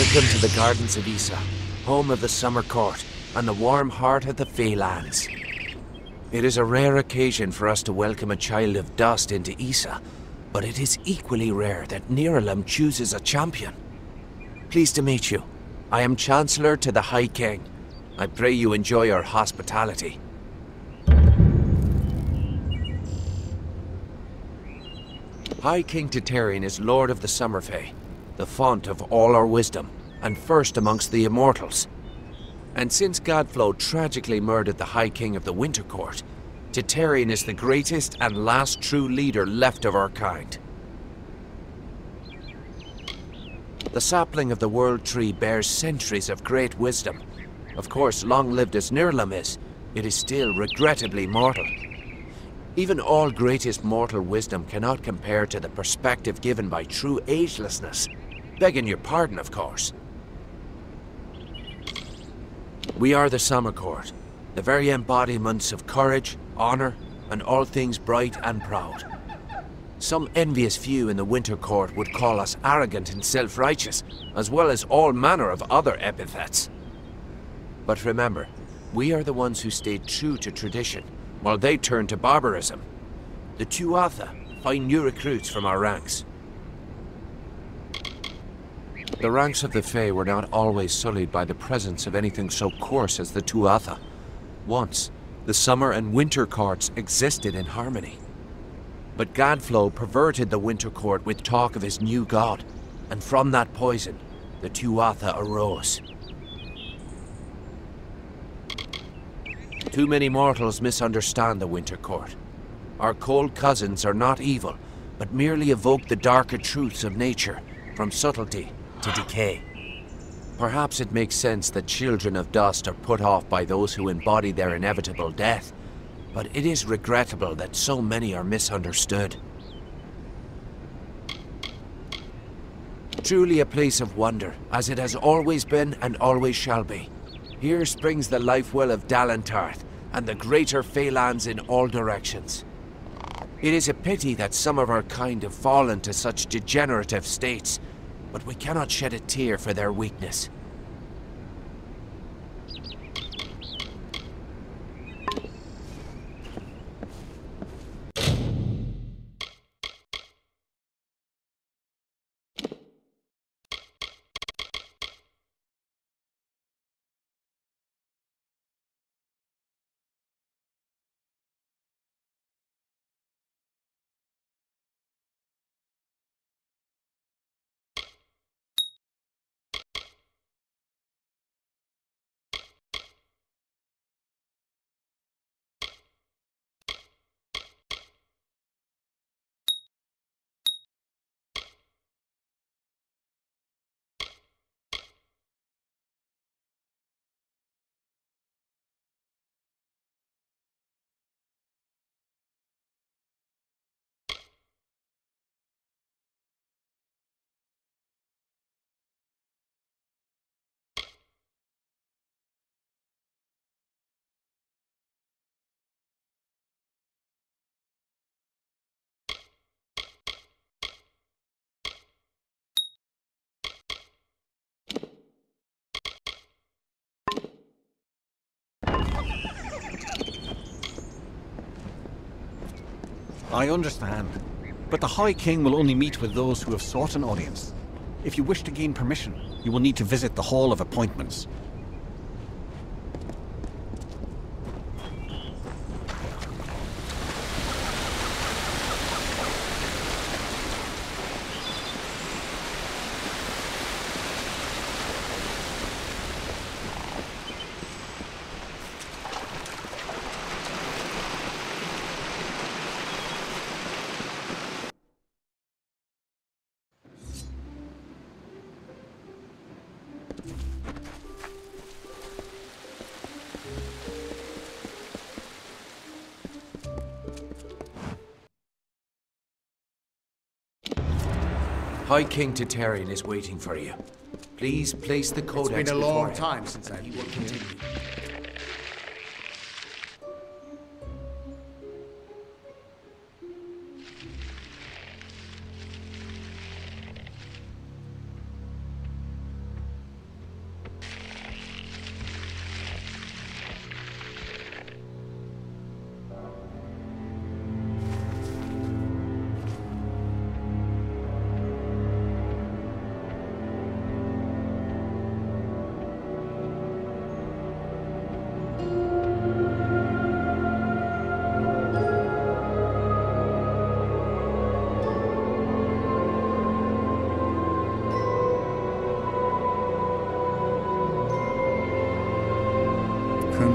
Welcome to the Gardens of Issa, home of the Summer Court and the warm heart of the Feylands. It is a rare occasion for us to welcome a child of dust into Issa, but it is equally rare that Niralim chooses a champion. Pleased to meet you. I am Chancellor to the High King. I pray you enjoy our hospitality. High King Titarian is Lord of the Summer Fae, the font of all our wisdom, and first amongst the immortals. And since Godflow tragically murdered the High King of the Winter Court, Titarian is the greatest and last true leader left of our kind. The sapling of the World Tree bears centuries of great wisdom. Of course, long-lived as Nirlam is, it is still regrettably mortal. Even all greatest mortal wisdom cannot compare to the perspective given by true agelessness. Begging your pardon, of course. We are the Summer Court, the very embodiments of courage, honor, and all things bright and proud. Some envious few in the Winter Court would call us arrogant and self-righteous, as well as all manner of other epithets. But remember, we are the ones who stayed true to tradition, while they turn to barbarism. The Tuatha find new recruits from our ranks. The ranks of the Fae were not always sullied by the presence of anything so coarse as the Tuatha. Once, the Summer and Winter Courts existed in harmony. But Godflow perverted the Winter Court with talk of his new god, and from that poison, the Tuatha arose. Too many mortals misunderstand the Winter Court. Our cold cousins are not evil, but merely evoke the darker truths of nature, from subtlety to decay. Perhaps it makes sense that children of dust are put off by those who embody their inevitable death, but it is regrettable that so many are misunderstood. Truly a place of wonder, as it has always been and always shall be. Here springs the life well of Dalentarth, and the greater Feylands in all directions. It is a pity that some of our kind have fallen to such degenerative states, but we cannot shed a tear for their weakness. I understand, but the High King will only meet with those who have sought an audience. If you wish to gain permission, you will need to visit the Hall of Appointments. High King Titarian is waiting for you. Please place the codex It's been a before long him, time since and I've he will been here. continue.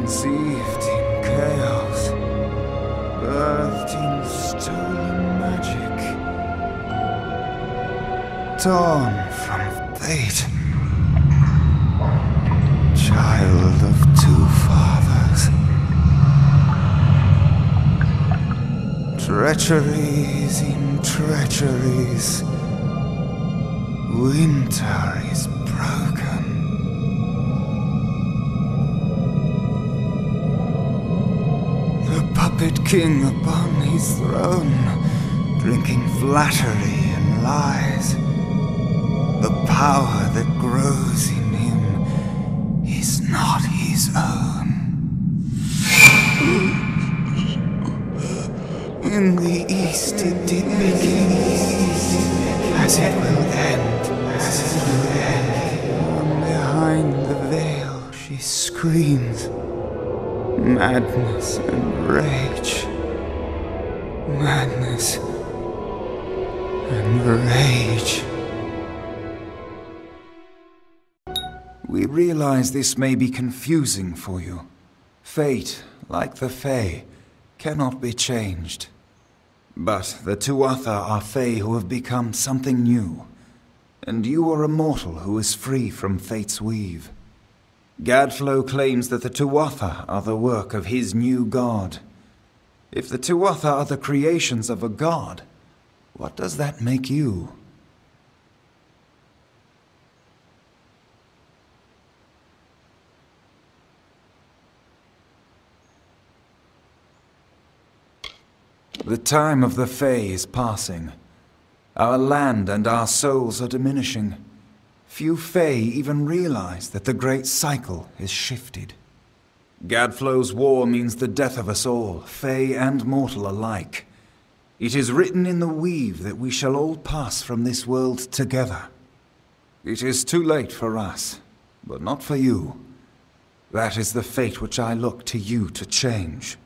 Conceived in chaos, birthed in stolen magic, torn from fate, child of two fathers. Treacheries in treacheries, winter is broken. The puppet king upon his throne, drinking flattery and lies. The power that grows in him is not his own. In the east it did begin, as it will end, From behind the veil she screams, madness and rage, madness and rage. We realize this may be confusing for you. Fate, like the Fae, cannot be changed. But the Tuatha are Fae who have become something new, and you are a mortal who is free from Fate's weave. Gadflow claims that the Tuatha are the work of his new god. If the Tuatha are the creations of a god, what does that make you? The time of the Fae is passing. Our land and our souls are diminishing. Few Fae even realize that the great cycle is shifted. Gadflow's war means the death of us all, Fae and mortal alike. It is written in the weave that we shall all pass from this world together. It is too late for us, but not for you. That is the fate which I look to you to change.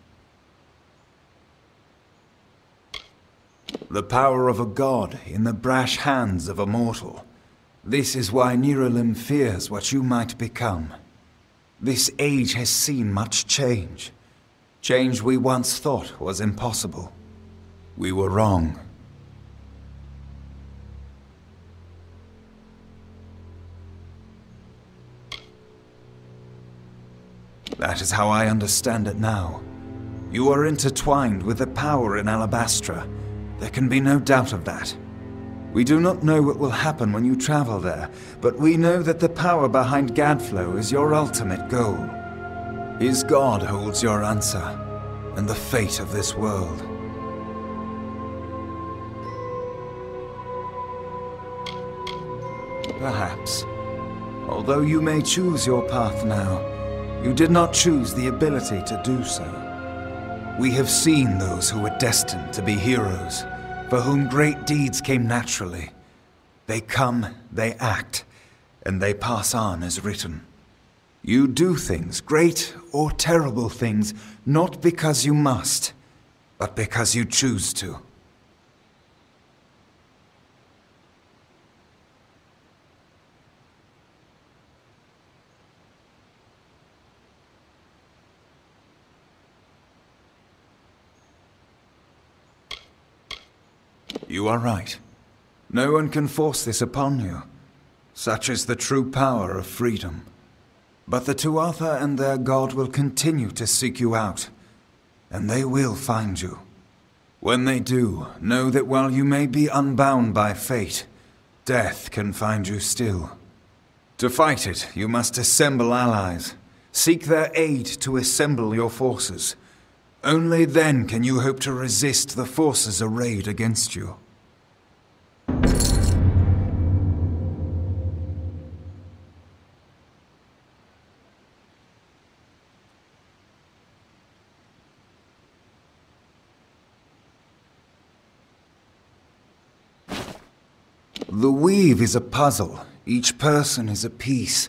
The power of a god in the brash hands of a mortal. This is why Niralim fears what you might become. This age has seen much change. Change we once thought was impossible. We were wrong. That is how I understand it now. You are intertwined with the power in Alabastra. There can be no doubt of that. We do not know what will happen when you travel there, but we know that the power behind Gadflow is your ultimate goal. His god holds your answer, and the fate of this world. Perhaps. Although you may choose your path now, you did not choose the ability to do so. We have seen those who were destined to be heroes, for whom great deeds came naturally. They come, they act, and they pass on as written. You do things, great or terrible things, not because you must, but because you choose to. You are right. No one can force this upon you. Such is the true power of freedom. But the Tuatha and their god will continue to seek you out, and they will find you. When they do, know that while you may be unbound by fate, death can find you still. To fight it, you must assemble allies. Seek their aid to assemble your forces. Only then can you hope to resist the forces arrayed against you. The weave is a puzzle. Each person is a piece.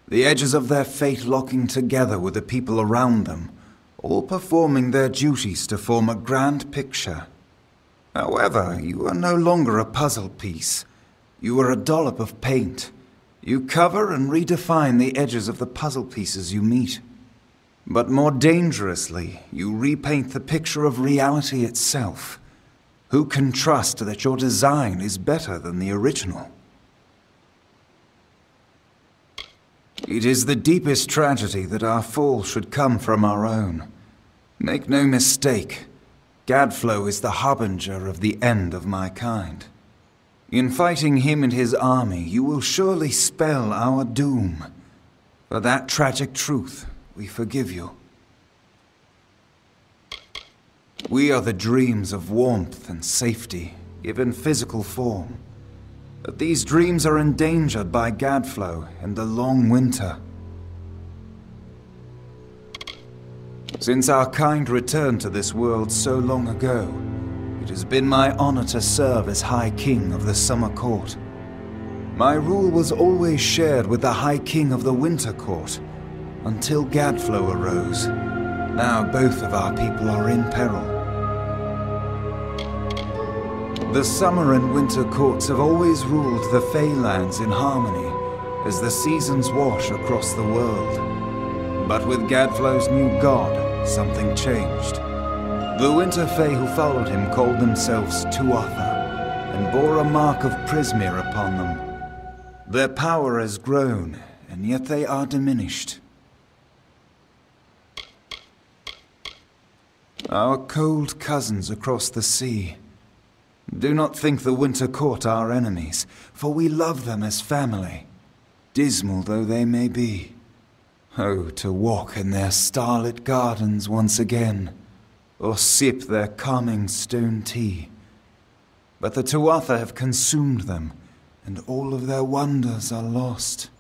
The edges of their fate locking together with the people around them, all performing their duties to form a grand picture. However, you are no longer a puzzle piece. You are a dollop of paint. You cover and redefine the edges of the puzzle pieces you meet. But more dangerously, you repaint the picture of reality itself. Who can trust that your design is better than the original? It is the deepest tragedy that our fall should come from our own. Make no mistake, Gadflow is the harbinger of the end of my kind. In fighting him and his army, you will surely spell our doom. For that tragic truth, we forgive you. We are the dreams of warmth and safety, given physical form. But these dreams are endangered by Gadflow and the long winter. Since our kind returned to this world so long ago, it has been my honor to serve as High King of the Summer Court. My rule was always shared with the High King of the Winter Court, until Gadflow arose. Now both of our people are in peril. The Summer and Winter Courts have always ruled the Feylands in harmony, as the seasons wash across the world. But with Gadflow's new god, something changed. The Winter Fae who followed him called themselves Tuatha, and bore a mark of Prismere upon them. Their power has grown, and yet they are diminished. Our cold cousins across the sea. Do not think the Winter Court our enemies, for we love them as family, dismal though they may be. Oh, to walk in their starlit gardens once again, or sip their calming stone tea. But the Tuatha have consumed them, and all of their wonders are lost.